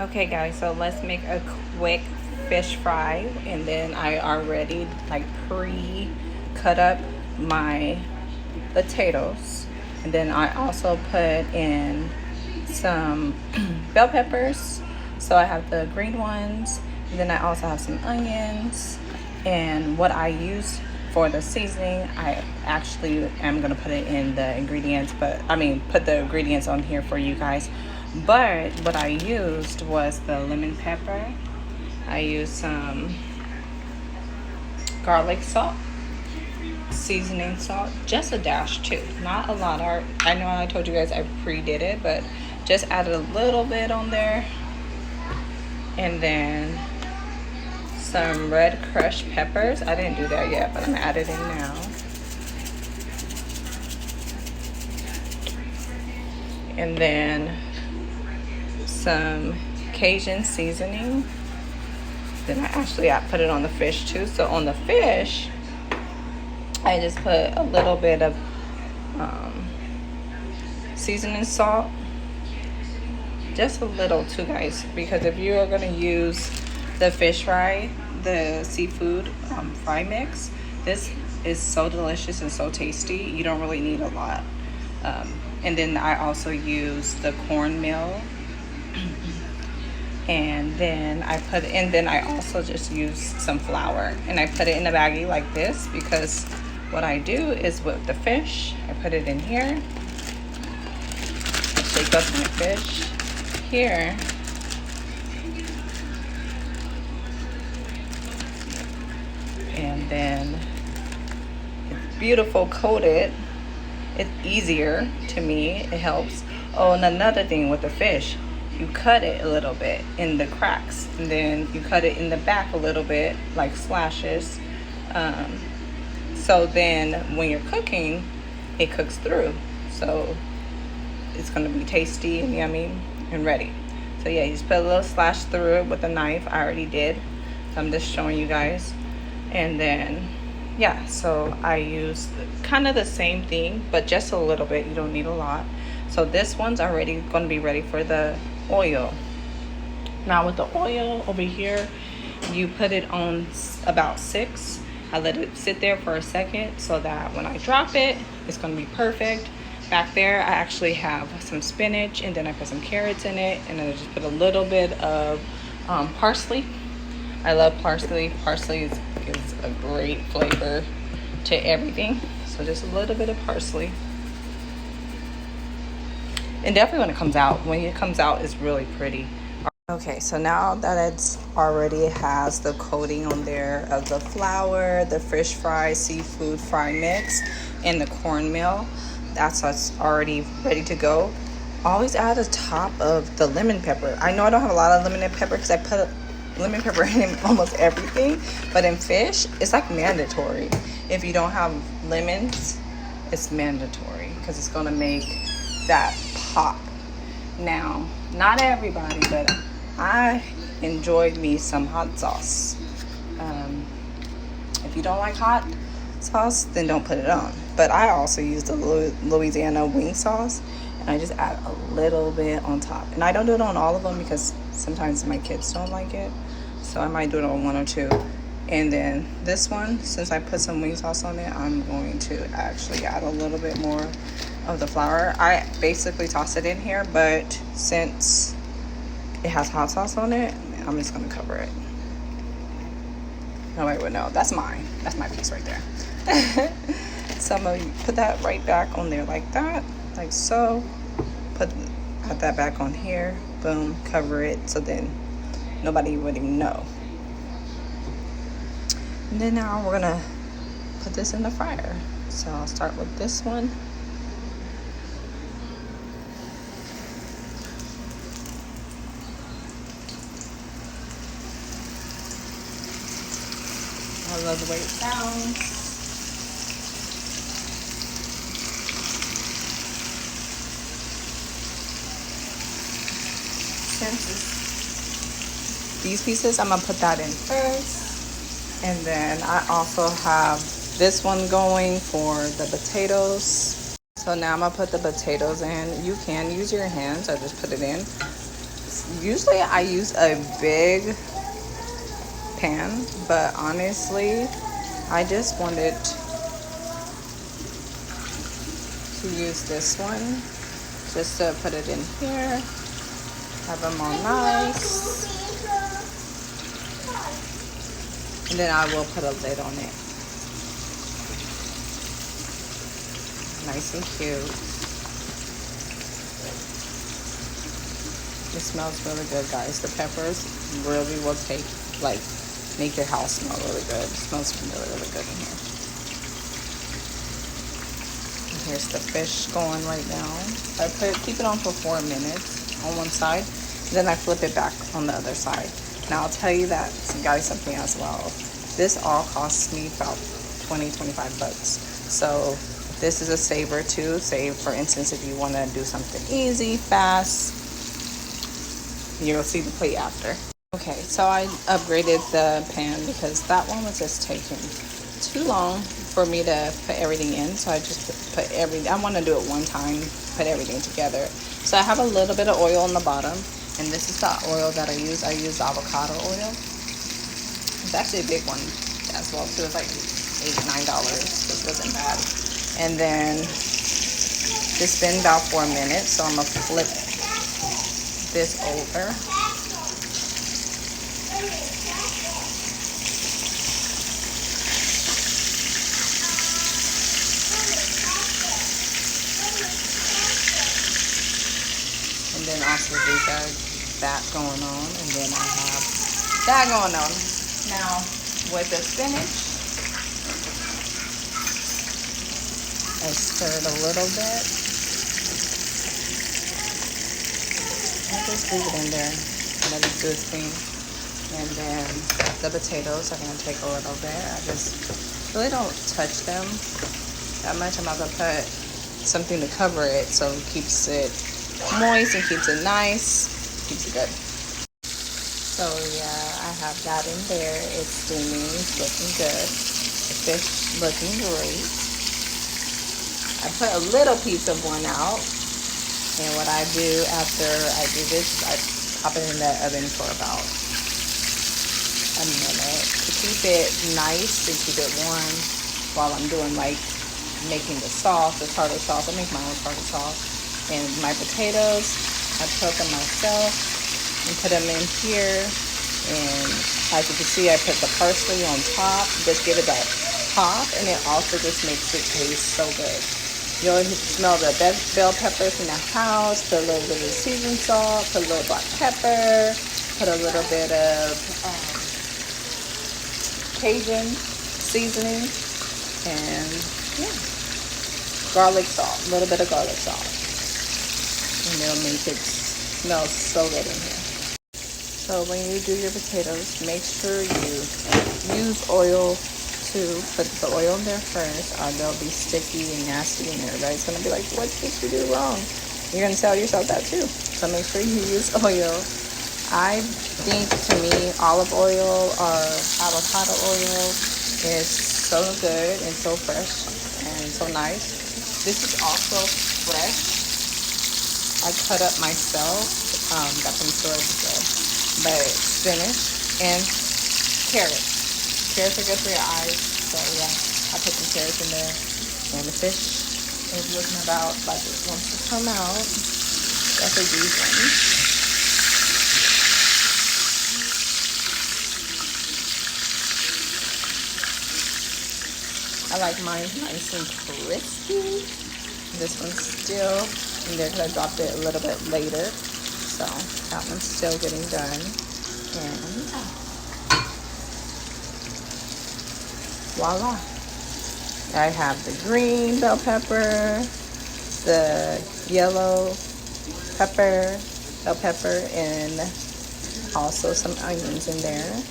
Okay guys, so let's make a quick fish fry, and then I already like pre-cut up my potatoes, and then I also put in some bell peppers. So I have the green ones, and then I also have some onions. And what I use for the seasoning, I actually am gonna put it in the ingredients, but I mean put the ingredients on here for you guys. But what I used was the lemon pepper. I used some garlic salt, seasoning salt, just a dash too, not a lot. I know I told you guys I pre-did it, but just added a little bit on there. And then some red crushed peppers. I didn't do that yet, but I'm adding it now. And then some Cajun seasoning. Then I put it on the fish too. So on the fish, I just put a little bit of seasoning salt, just a little too, guys, because if you are going to use the fish fry, the seafood fry mix, this is so delicious and so tasty. You don't really need a lot. And then I also use the cornmeal, and then I also just use some flour, and I put it in a baggie like this, because what I do is with the fish, I put it in here, I shake up my fish here, and then it's beautiful coated. It's easier to me, it helps. Oh, and another thing with the fish, you cut it a little bit in the cracks, and then you cut it in the back a little bit, like slashes. So then when you're cooking, it cooks through. So it's gonna be tasty and yummy and ready. So yeah, you just put a little slash through it with a knife. I already did. I'm just showing you guys. And then yeah, so I use kind of the same thing, but just a little bit. You don't need a lot. So this one's already going to be ready for the oil. Now with the oil over here, you put it on about 6. I let it sit there for a second so that when I drop it, it's going to be perfect. Back there, I actually have some spinach, and then I put some carrots in it, and then I just put a little bit of parsley. I love parsley. Parsley gives a great flavor to everything. So just a little bit of parsley. And definitely when it comes out, it's really pretty. Okay, so now that it's already has the coating on there of the flour, the fish fry, seafood fry mix, and the cornmeal, that's what's already ready to go. Always add a top of the lemon pepper. I know I don't have a lot of lemon pepper because I put lemon pepper in almost everything, but in fish, it's like mandatory. If you don't have lemons, it's mandatory because it's gonna make that pop. Now, not everybody, but I enjoyed me some hot sauce. If you don't like hot sauce, then don't put it on. But I also use the Louisiana wing sauce, and I just add a little bit on top. And I don't do it on all of them because sometimes my kids don't like it, so I might do it on 1 or 2. And then this one, since I put some wing sauce on it, I'm going to actually add a little bit more of the flour. I basically toss it in here, but since it has hot sauce on it, I'm just gonna cover it. No, wait, no, that's mine. That's my piece right there. So I'm gonna put that right back on there like that, like so. Add that back on here. Boom, cover it so then nobody would even know. And then now we're gonna put this in the fryer. So I'll start with this one. I love the way it sounds. Since these pieces, I'm gonna put that in first. And then I also have this one going for the potatoes. So now I'm gonna put the potatoes in. You can use your hands or just put it in. Usually I use a big pan, but honestly, I just wanted to use this one just to put it in here, have them all nice, and then I will put a lid on it. Nice and cute. It smells really good, guys. The peppers really will make your house smell really good. It smells really, really good in here. And here's the fish going right now. I keep it on for 4 minutes on one side, then I flip it back on the other side. Now I'll tell you that, guys, something as well. This all costs me about 20-25 bucks. So this is a saver too. Say for instance, if you want to do something easy, fast, you'll see the plate after. Okay, so I upgraded the pan because that one was just taking too long for me to put everything in. So I just put everything, I want to do it one time, put everything together. So I have a little bit of oil on the bottom, and this is the oil that I use. I use avocado oil. It's actually a big one as well too. It's like $8-9. It wasn't bad. And then it's been about 4 minutes, so I'm gonna flip this over. And then also do that going on, and then I have that going on. Now with the spinach, I stir it a little bit. I just leave it in there and let it do its thing. And then the potatoes are gonna take a little bit. I just really don't touch them that much. I'm not gonna put something to cover it so it keeps it moist and keeps it nice, keeps it good. So yeah, I have that in there. It's steaming, it's looking good. The fish looking great. I put a little piece of one out, and what I do after I do this is I pop it in the oven for about a minute to keep it nice and keep it warm while I'm doing making the sauce, the tartar sauce. I make my own tartar sauce. And my potatoes, I cook them myself and put them in here. And as you can see, I put the parsley on top, just give it that pop, and it also just makes it taste so good. You'll smell the bell peppers in the house, put a little bit of seasoned salt, put a little black pepper, put a little bit of Cajun seasoning, and yeah, garlic salt, a little bit of garlic salt. And it'll make it smell so good in here. So when you do your potatoes, make sure you use oil too. Put the oil in there first, or they'll be sticky and nasty, and everybody's gonna be like, "What did you do wrong?" You're gonna tell yourself that too. So make sure you use oil. I think, to me, olive oil or avocado oil is so good and so fresh and so nice. This is also fresh. I cut up myself, got some stores, but spinach and carrots. Carrots are good for your eyes, so yeah, I put some carrots in there. And the fish is looking about like it wants to come out. Definitely these ones. I like mine nice and crispy. This one's still in there because I dropped it a little bit later. So that one's still getting done. And voila. I have the green bell pepper, the yellow bell pepper, and also some onions in there.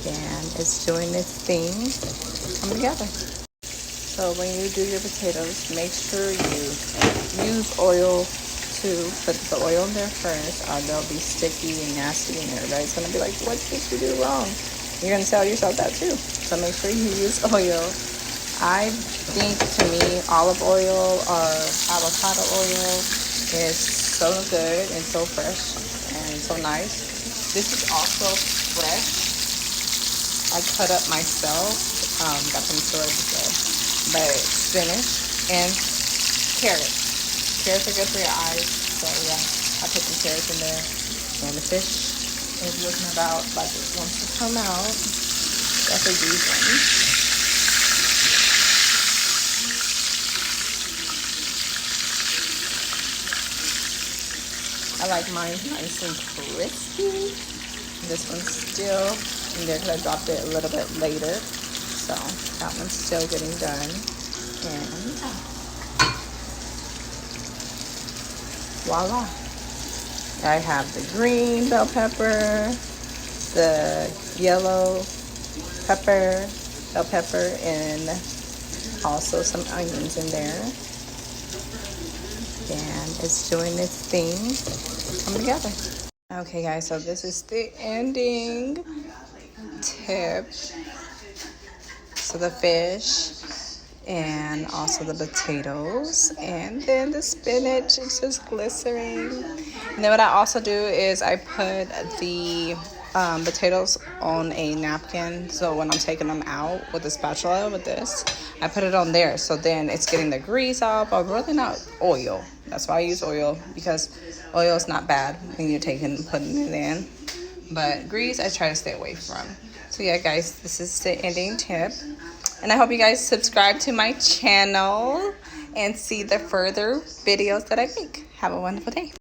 And it's doing its thing. Come together. So when you do your potatoes, make sure you use oil too. Put the oil in there first, or they'll be sticky and nasty, and everybody's gonna be like, "What did you do wrong?" You're gonna tell yourself that too. So make sure you use oil. I think, to me, olive oil or avocado oil is so good and so fresh and so nice. This is also fresh. I cut up myself. Got some storage as but spinach and carrots. Carrots are good for your eyes, so yeah, I put some carrots in there. And the fish is looking about like it wants to come out. Definitely these ones. I like mine nice and crispy. This one's still in there because I dropped it a little bit later. So that one's still getting done. And voila. I have the green bell pepper, the yellow bell pepper, and also some onions in there. And it's doing its thing, coming together. Okay guys, so this is the ending tip. So the fish and also the potatoes and then the spinach is just glycerin. And then what I also do is I put the potatoes on a napkin, so when I'm taking them out with a spatula with this, I put it on there, so then it's getting the grease off, but really not oil. That's why I use oil, because oil is not bad when you're putting it in, but grease I try to stay away from. So yeah guys, this is the ending tip, and I hope you guys subscribe to my channel and see the further videos that I make. Have a wonderful day.